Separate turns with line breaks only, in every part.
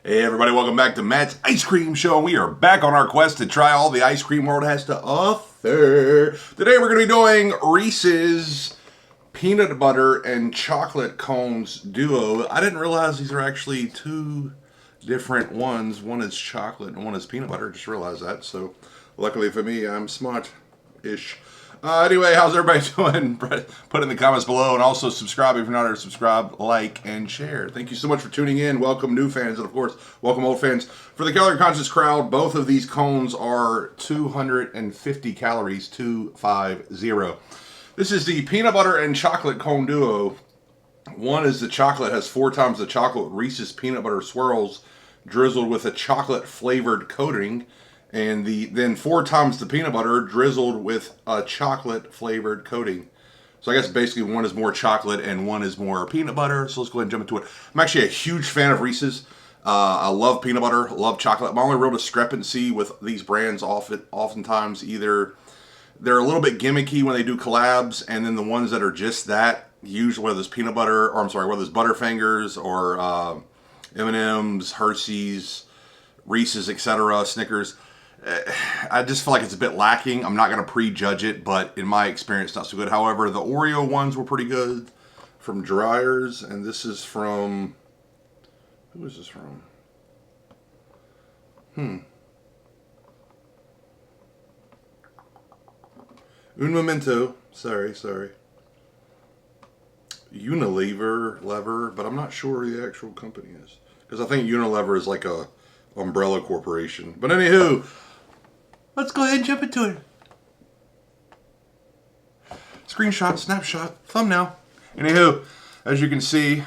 Hey everybody, welcome back to Matt's Ice Cream Show. We are back on our quest to try all the ice cream world has to offer. Today we're going to be doing Reese's peanut butter and chocolate cones duo. I didn't realize these are actually two different ones. One is chocolate and one is peanut butter. Just realized that. So luckily for me, I'm smart-ish. Anyway, how's everybody doing? Put in the comments below, and also subscribe if you're not already subscribed, like, and share. Thank you so much for tuning in. Welcome new fans, and of course, welcome old fans. For the calorie conscious crowd, both of these cones are 250 calories, 250. This is the peanut butter and chocolate cone duo. One is the chocolate, has 4 times the chocolate Reese's peanut butter swirls drizzled with a chocolate flavored coating. And then 4 times the peanut butter drizzled with a chocolate flavored coating. So I guess basically one is more chocolate and one is more peanut butter. So let's go ahead and jump into it. I'm actually a huge fan of Reese's. I love peanut butter, love chocolate. My only real discrepancy with these brands oftentimes either they're a little bit gimmicky when they do collabs, and then the ones that are just that, usually whether it's peanut butter, or I'm sorry, whether it's Butterfingers or M&M's, Hershey's, Reese's, etc., Snickers, I just feel like it's a bit lacking. I'm not going to prejudge it, but in my experience, not so good. However, the Oreo ones were pretty good from Dryers, and this is from... Who is this from? Un momento. Sorry. Unilever, but I'm not sure who the actual company is. Because I think Unilever is like a umbrella corporation. But anywho, let's go ahead and jump into it. Screenshot, snapshot, thumbnail. Anywho, as you can see,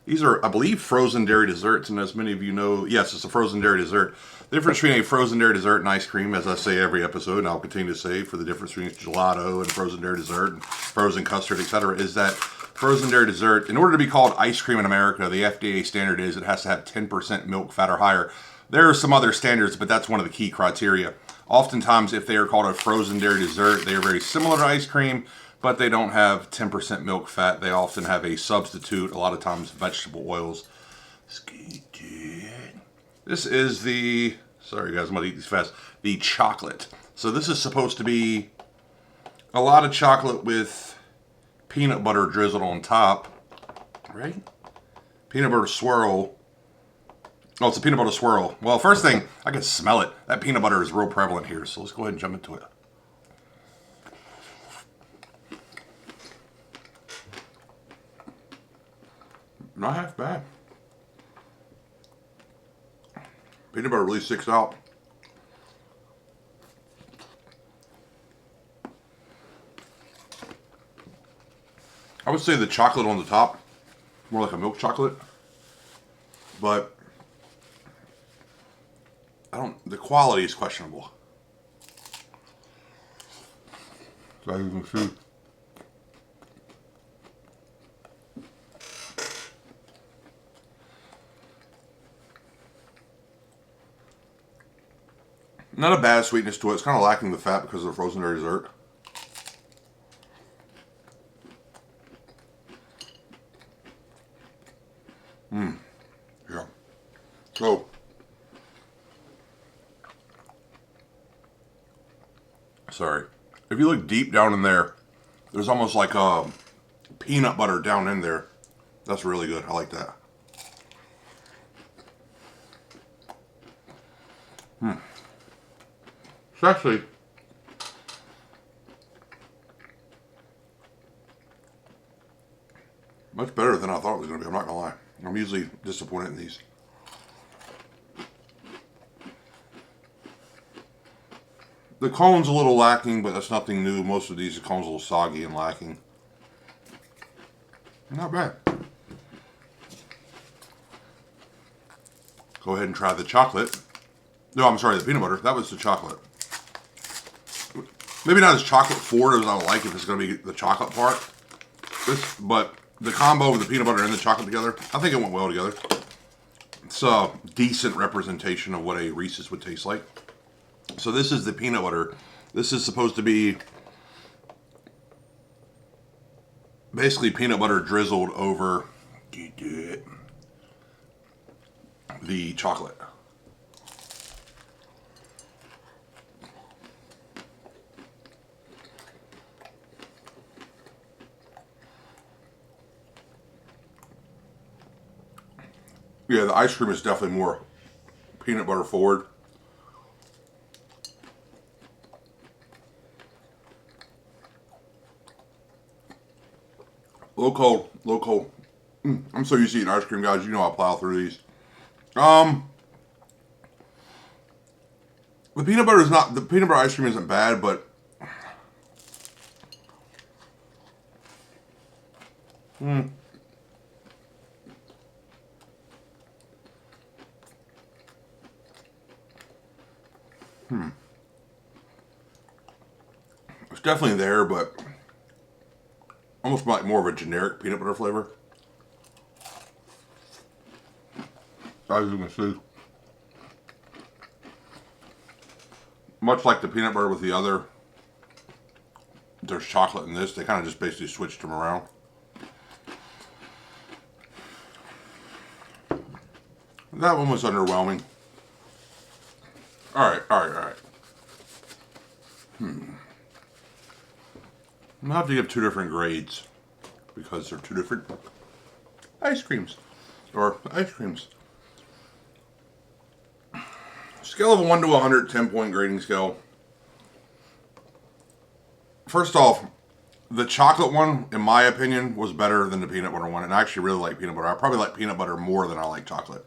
these are, I believe, frozen dairy desserts. And as many of you know, yes, it's a frozen dairy dessert. The difference between a frozen dairy dessert and ice cream, as I say every episode, and I'll continue to say for the difference between gelato and frozen dairy dessert and frozen custard, etc., is that frozen dairy dessert, in order to be called ice cream in America, the FDA standard is it has to have 10% milk fat or higher. There are some other standards, but that's one of the key criteria. Oftentimes, if they are called a frozen dairy dessert, they are very similar to ice cream, but they don't have 10% milk fat. They often have a substitute, a lot of times vegetable oils. This is the, sorry guys, I'm going to eat these fast, the chocolate. So this is supposed to be a lot of chocolate with peanut butter drizzled on top, right? Peanut butter swirl. Oh, it's a peanut butter swirl. Well, first thing, I can smell it. That peanut butter is real prevalent here, so let's go ahead and jump into it. Not half bad. Peanut butter really sticks out. I would say the chocolate on the top, more like a milk chocolate, but the quality is questionable. So you can see. Not a bad sweetness to it. It's kind of lacking the fat because of the frozen dairy dessert. Yeah. So, sorry. If you look deep down in there, there's almost like a peanut butter down in there. That's really good. I like that. It's actually much better than I thought it was going to be. I'm not going to lie. I'm usually disappointed in these. The cone's a little lacking, but that's nothing new. Most of these, the cone's a little soggy and lacking. Not bad. Go ahead and try the chocolate. No, I'm sorry, the peanut butter. That was the chocolate. Maybe not as chocolate forward as I would like if it's going to be the chocolate part. But the combo of the peanut butter and the chocolate together, I think it went well together. It's a decent representation of what a Reese's would taste like. So this is the peanut butter. This is supposed to be basically peanut butter drizzled over the chocolate. Yeah, the ice cream is definitely more peanut butter forward. Low cold, low cold. I'm so used to eating ice cream, guys. You know I plow through these. The peanut butter is not, the peanut butter ice cream isn't bad, but it's definitely there, but almost like more of a generic peanut butter flavor. As you can see, much like the peanut butter with the other, there's chocolate in this. They kind of just basically switched them around. That one was underwhelming. All right. I'm gonna have to give two different grades because they're two different ice creams. Scale of 1 to 100, 10-point grading scale. First off, the chocolate one, in my opinion, was better than the peanut butter one. And I actually really like peanut butter. I probably like peanut butter more than I like chocolate.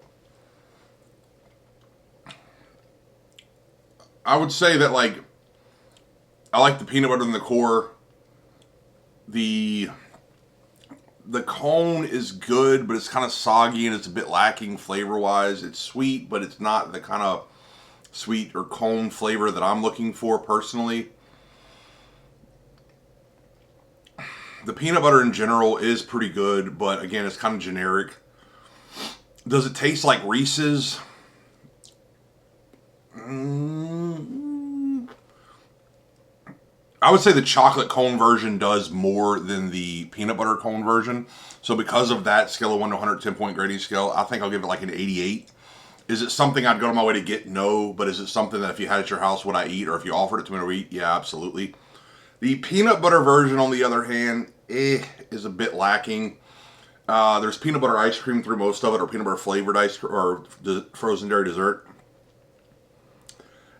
I would say that, like, I like the peanut butter in the core. The cone is good, but it's kind of soggy and it's a bit lacking flavor-wise. It's sweet, but it's not the kind of sweet or cone flavor that I'm looking for personally. The peanut butter in general is pretty good, but again, it's kind of generic. Does it taste like Reese's? I would say the chocolate cone version does more than the peanut butter cone version. So because of that scale of 1 to 100, 10-point grading scale, I think I'll give it like an 88. Is it something I'd go to my way to get? No. But is it something that if you had it at your house, would I eat? Or if you offered it to me to eat? Yeah, absolutely. The peanut butter version, on the other hand, is a bit lacking. There's peanut butter ice cream through most of it, or peanut butter flavored ice cream, or frozen dairy dessert.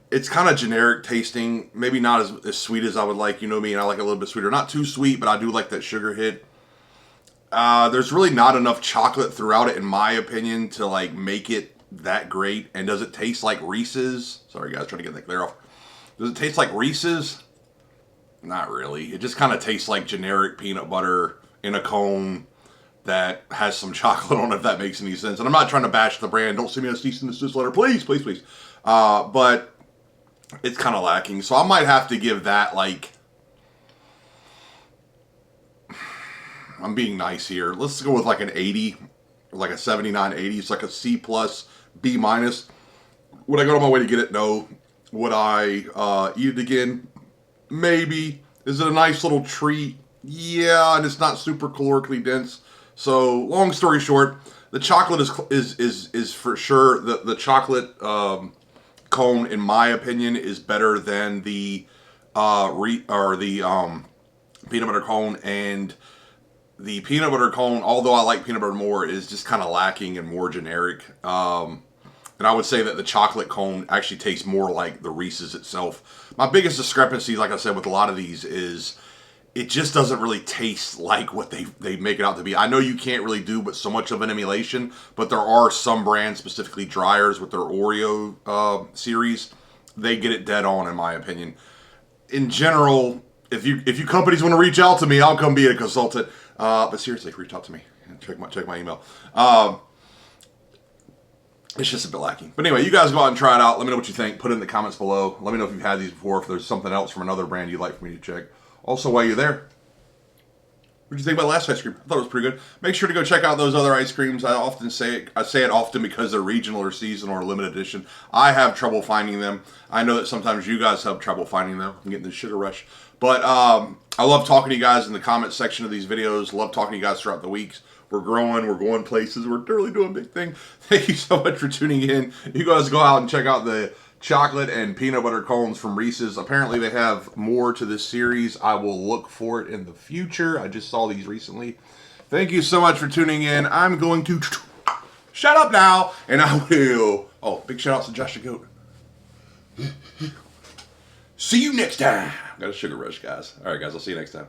It's kind of generic tasting, maybe not as sweet as I would like. You know me, and I like it a little bit sweeter. Not too sweet, but I do like that sugar hit. There's really not enough chocolate throughout it, in my opinion, to like make it that great. And does it taste like Reese's? Sorry guys, trying to get that clear off. Does it taste like Reese's? Not really. It just kind of tastes like generic peanut butter in a cone that has some chocolate on it, if that makes any sense. And I'm not trying to bash the brand. Don't send me a cease and desist letter. Please. But it's kind of lacking. So I might have to give that, like, I'm being nice here. Let's go with like an 80, or like a 79, 80. It's like a C plus, B minus. Would I go on my way to get it? No. Would I eat it again? Maybe. Is it a nice little treat? Yeah, and it's not super calorically dense. So, long story short, the chocolate is for sure the chocolate cone, in my opinion, is better than the peanut butter cone. And the peanut butter cone, although I like peanut butter more, is just kind of lacking and more generic. And I would say that the chocolate cone actually tastes more like the Reese's itself. My biggest discrepancy, like I said, with a lot of these is it just doesn't really taste like what they make it out to be. I know you can't really do but so much of an emulation, but there are some brands, specifically Dryers with their Oreo series, they get it dead on, in my opinion. In general, if you companies want to reach out to me, I'll come be a consultant. But seriously, reach out to me. Check my email. It's just a bit lacking. But anyway, you guys go out and try it out. Let me know what you think. Put it in the comments below. Let me know if you've had these before, if there's something else from another brand you'd like for me to check. Also, while you're there, what did you think about last ice cream? I thought it was pretty good. Make sure to go check out those other ice creams. I say it often because they're regional or seasonal or limited edition. I have trouble finding them. I know that sometimes you guys have trouble finding them. I'm getting the sugar rush. But I love talking to you guys in the comments section of these videos. Love talking to you guys throughout the weeks. We're growing. We're going places. We're really doing a big thing. Thank you so much for tuning in. You guys go out and check out the chocolate and peanut butter cones from Reese's. Apparently they have more to this series. I will look for it in the future. I just saw these recently. Thank you so much for tuning in. I'm going to shut up now, and I will... Oh, big shout out to Josh the Goat. See you next time. Got a sugar rush, guys. All right, guys, I'll see you next time.